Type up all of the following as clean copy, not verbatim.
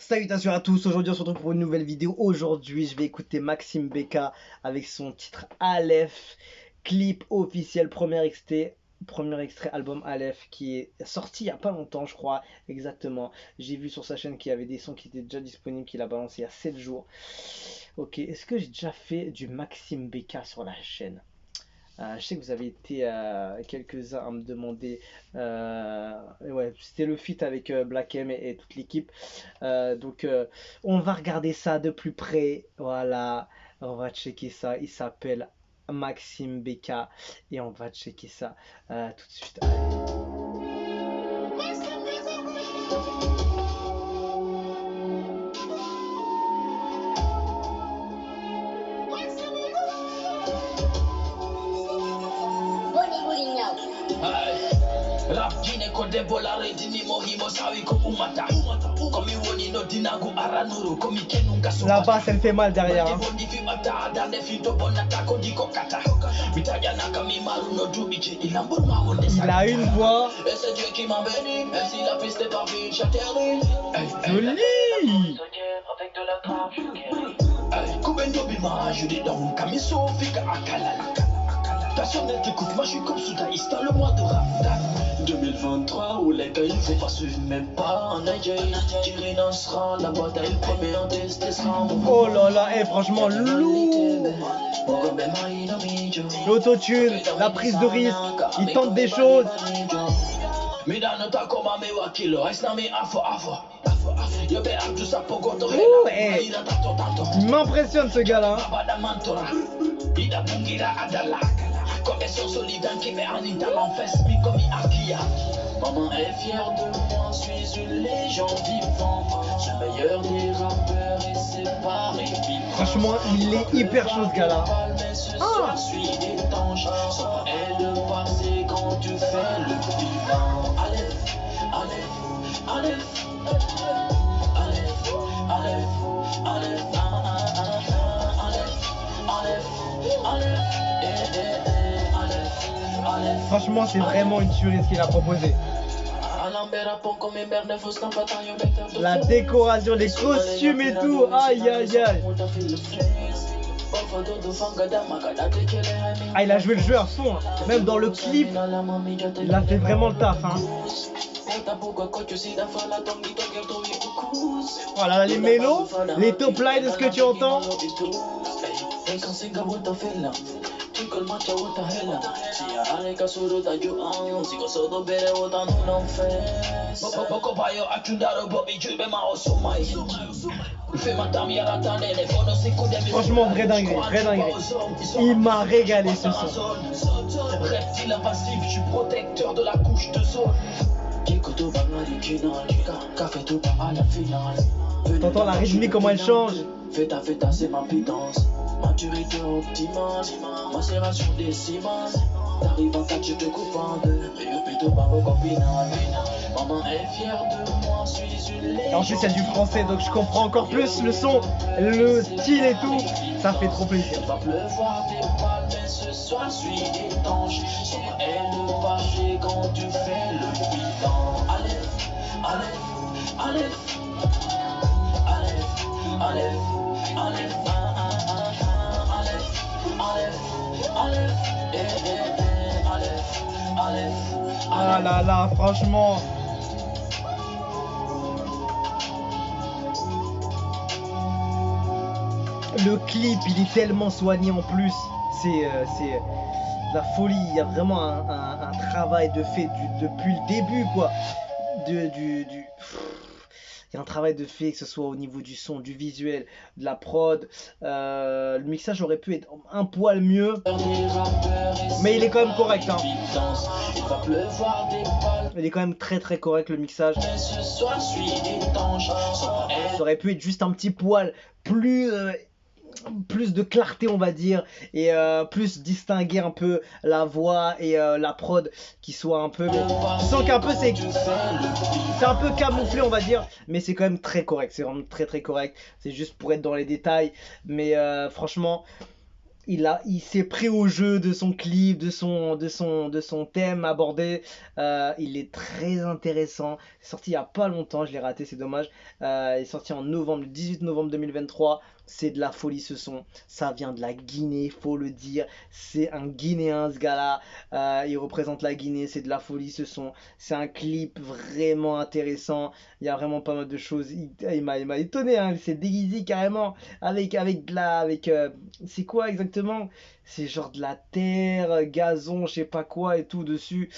Salutations à tous, aujourd'hui on se retrouve pour une nouvelle vidéo. Aujourd'hui je vais écouter Maxime Beka avec son titre Aleph, clip officiel, premier extrait album Aleph qui est sorti il n'y a pas longtemps je crois, exactement. J'ai vu sur sa chaîne qu'il y avait des sons qui étaient déjà disponibles, qu'il a balancé il y a 7 jours. Ok, est-ce que j'ai déjà fait du Maxime Beka sur la chaîne? Je sais que vous avez été quelques-uns à me demander. Ouais, c'était le feat avec Black M et toute l'équipe. Donc, on va regarder ça de plus près. Voilà, on va checker ça. Il s'appelle Maxime Beka et on va checker ça tout de suite. La basse elle fait mal derrière hein. Il a une voix jolie. Personnel t'écoute, moi je suis comme Soudaïsta le mois de Ramadan 2023 où les gars ils vont pas suivre même pas en Nigeria. Qui renoncera la boîte à le premier en test sera. Oh là là, franchement lourd. L'autotune, la prise de risque, il tente des choses. Il m'impressionne ce gars là. Maman est fière de moi, suis une légende vivante. Je suis le meilleur des rappeurs et c'est pas évident. Franchement, il est hyper chaud ce gars là. Je suis étanche, sans elle de passer quand tu fais le vivant. Aleph, Aleph, Aleph, Aleph, Aleph, Aleph, Aleph, Aleph. Franchement, c'est vraiment une tuerie ce qu'il a proposé. La décoration, les costumes et tout, aïe aïe aïe. Ah, il a joué le jeu à fond, hein. Même dans le clip, il a fait vraiment le taf hein. Voilà les mélos, les top lines, est-ce que tu entends? Franchement, vrai dinguerie, vrai dinguerie. Il m'a régalé ce son. Reptile invassif, je suis protecteur de la couche de zone. T'entends la rythmique, comment elle change? Feta, c'est ma pitance. Maturité optimale, macération décimale. T'arrives en 4, je te coupe en deux. Mais plutôt pas vos copines. Maman est fière de moi, suis une légende. Et en plus, il y a du français, donc je comprends encore plus le son, le style et tout. Ça fait trop plaisir. Il va pleuvoir des balles, mais ce soir, je suis étanche. Sans elle de passer quand tu fais le vivant. Aleph, Aleph, Aleph, Aleph, Aleph, Aleph. Ah là là, franchement. Le clip, il est tellement soigné en plus. C'est la folie. Il y a vraiment un travail de fait depuis le début, quoi. Il y a un travail de fait, que ce soit au niveau du son, du visuel, de la prod. Le mixage aurait pu être un poil mieux, mais il est quand même correct hein. Il est quand même très très correct le mixage. Ça aurait pu être juste un petit poil plus de clarté on va dire, et plus distinguer un peu la voix et la prod qui soit un peu, tu sens qu'un peu c'est un peu camouflé on va dire, mais c'est quand même très correct, c'est vraiment très très correct, c'est juste pour être dans les détails, mais franchement il s'est pris au jeu de son clip, de son thème abordé. Il est très intéressant. C'est sorti il y a pas longtemps, je l'ai raté, c'est dommage. Il est sorti en novembre, le 18 novembre 2023. C'est de la folie ce son. Ça vient de la Guinée, faut le dire. C'est un Guinéen ce gars-là. Il représente la Guinée, c'est de la folie ce son. C'est un clip vraiment intéressant. Il y a vraiment pas mal de choses. Il m'a étonné, hein. Il s'est déguisé carrément avec de la, c'est quoi exactement? C'est genre de la terre, gazon, je sais pas quoi et tout dessus.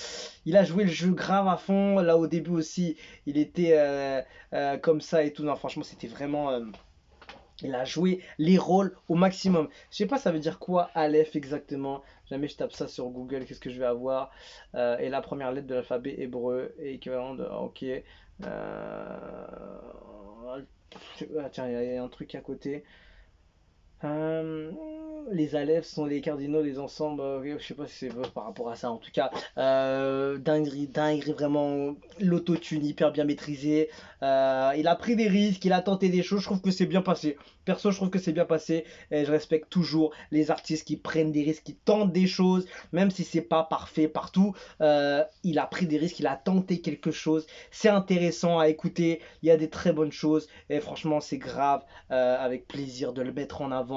Il a joué le jeu grave à fond. Là au début aussi, il était comme ça et tout. Non, franchement, c'était vraiment. Il a joué les rôles au maximum. Je sais pas, ça veut dire quoi Aleph exactement. Jamais je tape ça sur Google, qu'est-ce que je vais avoir? Et la première lettre de l'alphabet hébreu est équivalent de. Ok. Ah, tiens, il y a un truc à côté. Euh, les Aleph sont les cardinaux des ensembles. Je sais pas si c'est par rapport à ça. En tout cas, dinguerie, dinguerie, vraiment. L'autotune hyper bien maîtrisé. Il a pris des risques, il a tenté des choses. Je trouve que c'est bien passé. Perso, je trouve que c'est bien passé. Et je respecte toujours les artistes qui prennent des risques, qui tentent des choses, même si c'est pas parfait partout. Il a pris des risques, il a tenté quelque chose. C'est intéressant à écouter. Il y a des très bonnes choses. Et franchement, c'est grave. Avec plaisir de le mettre en avant.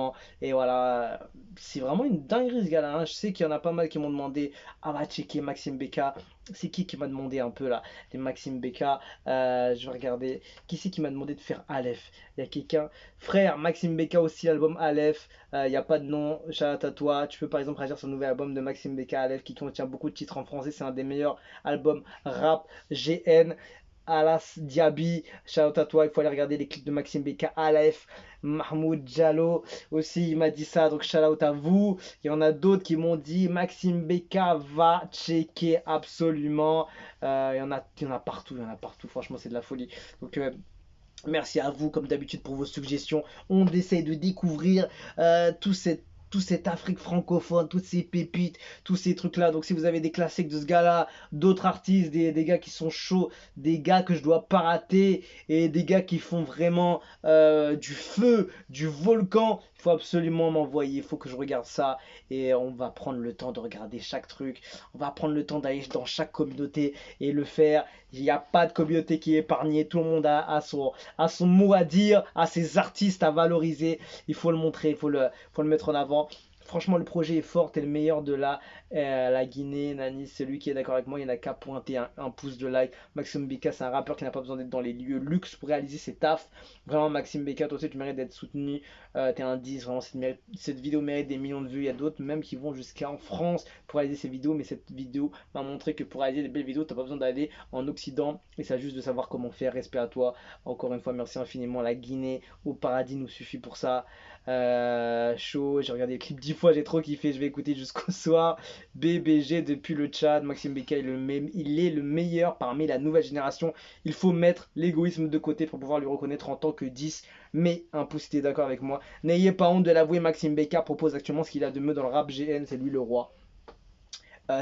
Et voilà, c'est vraiment une dinguerie ce gars-là, hein. Je sais qu'il y en a pas mal qui m'ont demandé, ah va checker Maxime Beka. C'est qui m'a demandé un peu là, les Maxime Beka. Je vais regarder. Qui c'est qui m'a demandé de faire Aleph? Il y a quelqu'un. Frère, Maxime Beka aussi, l'album Aleph. Il n'y a pas de nom. Shout out à toi. Tu peux par exemple réagir sur le nouvel album de Maxime Beka Aleph qui contient beaucoup de titres en français. C'est un des meilleurs albums rap GN. Alas Diaby, shout à toi, il faut aller regarder les clips de Maxime Beka, Aleph, Mahmoud Diallo aussi, il m'a dit ça, donc shout out à vous. Il y en a d'autres qui m'ont dit Maxime Beka va checker absolument. Il y en a partout, il y en a partout, franchement c'est de la folie. Donc merci à vous, comme d'habitude, pour vos suggestions. On essaye de découvrir tout cette Afrique francophone, toutes ces pépites, tous ces trucs-là. Donc si vous avez des classiques de ce gars-là, d'autres artistes, des gars qui sont chauds, des gars que je dois pas rater, et des gars qui font vraiment du feu, du volcan, il faut absolument m'envoyer, il faut que je regarde ça. Et on va prendre le temps de regarder chaque truc. On va prendre le temps d'aller dans chaque communauté et le faire. Il n'y a pas de communauté qui est épargnée. Tout le monde a son mot à dire, à ses artistes à valoriser. Il faut le montrer, faut le mettre en avant. Franchement, le projet est fort, t'es le meilleur de la Guinée, Nani, celui qui est d'accord avec moi, il n'a qu'à pointer un pouce de like. Maxime Beka, c'est un rappeur qui n'a pas besoin d'être dans les lieux luxe pour réaliser ses tafs. Vraiment, Maxime Beka, toi aussi, tu mérites d'être soutenu. T'es un 10, vraiment, cette vidéo mérite des millions de vues. Il y a d'autres même qui vont jusqu'en France pour réaliser ces vidéos, mais cette vidéo m'a montré que pour réaliser des belles vidéos, t'as pas besoin d'aller en Occident, et ça juste de savoir comment faire. Respect à toi. Encore une fois, merci infiniment. La Guinée au paradis nous suffit pour ça. Chaud, j'ai regardé le clip 10 fois, j'ai trop kiffé, je vais écouter jusqu'au soir. BBG depuis le Tchad, Maxime Beka il est le meilleur parmi la nouvelle génération. Il faut mettre l'égoïsme de côté pour pouvoir lui reconnaître en tant que 10. Mais un pouce si t'es d'accord avec moi. N'ayez pas honte de l'avouer, Maxime Beka propose actuellement ce qu'il a de mieux dans le rap GN, c'est lui le roi.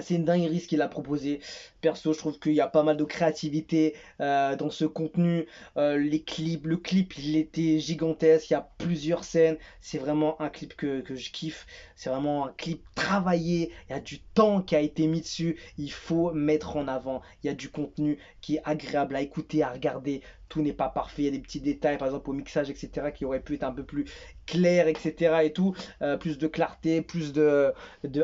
C'est une dinguerie ce qu'il a proposé. Perso, je trouve qu'il y a pas mal de créativité dans ce contenu. Le clip, il était gigantesque. Il y a plusieurs scènes. C'est vraiment un clip que je kiffe. C'est vraiment un clip travaillé. Il y a du temps qui a été mis dessus. Il faut mettre en avant. Il y a du contenu qui est agréable à écouter, à regarder. Tout n'est pas parfait. Il y a des petits détails, par exemple au mixage, etc., qui auraient pu être un peu plus clairs, etc. et tout. Plus de clarté, plus de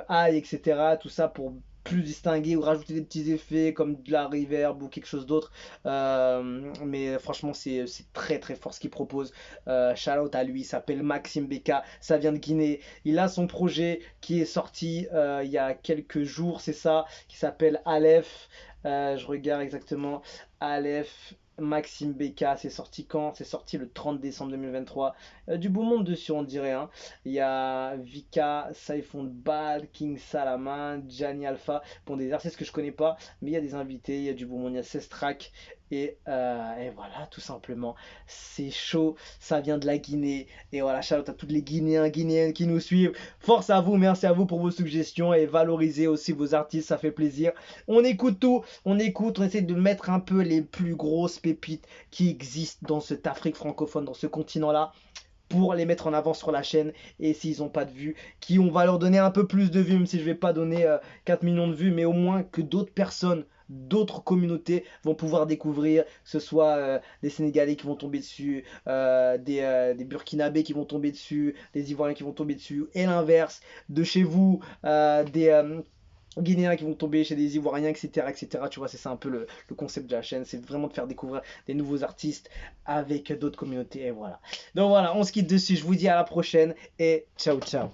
high, etc. Tout ça pour plus distinguer ou rajouter des petits effets comme de la reverb ou quelque chose d'autre. Mais franchement, c'est très très fort ce qu'il propose. Shout out à lui, il s'appelle Maxime Beka, ça vient de Guinée. Il a son projet qui est sorti il y a quelques jours, c'est ça, qui s'appelle Aleph. Je regarde exactement. Aleph. Maxime Beka, c'est sorti quand? C'est sorti le 30 décembre 2023. Du beau monde dessus, on dirait, hein. Il y a Vika, Saifon Bal, King Salaman, Gianni Alpha. Bon, des artistes que je connais pas, mais il y a des invités, il y a du beau monde, il y a 16 tracks. Et voilà, tout simplement. C'est chaud, ça vient de la Guinée. Et voilà, shout out à tous les Guinéens, Guinéennes qui nous suivent. Force à vous, merci à vous pour vos suggestions et valorisez aussi vos artistes, ça fait plaisir. On écoute tout, on essaie de mettre un peu les plus grosses pépites qui existent dans cette Afrique francophone, dans ce continent-là. pour les mettre en avant sur la chaîne. Et s'ils n'ont pas de vues, qui on va leur donner un peu plus de vues, même si je vais pas donner 4 millions de vues, mais au moins que d'autres personnes, d'autres communautés vont pouvoir découvrir, que ce soit des Sénégalais qui vont tomber dessus, des Burkinabés qui vont tomber dessus, des Ivoiriens qui vont tomber dessus, et l'inverse, de chez vous, des Guinéens qui vont tomber chez des Ivoiriens, etc. etc. Tu vois, c'est ça un peu le concept de la chaîne, c'est vraiment de faire découvrir des nouveaux artistes avec d'autres communautés, et voilà. Donc voilà, on se quitte dessus, je vous dis à la prochaine, et ciao ciao.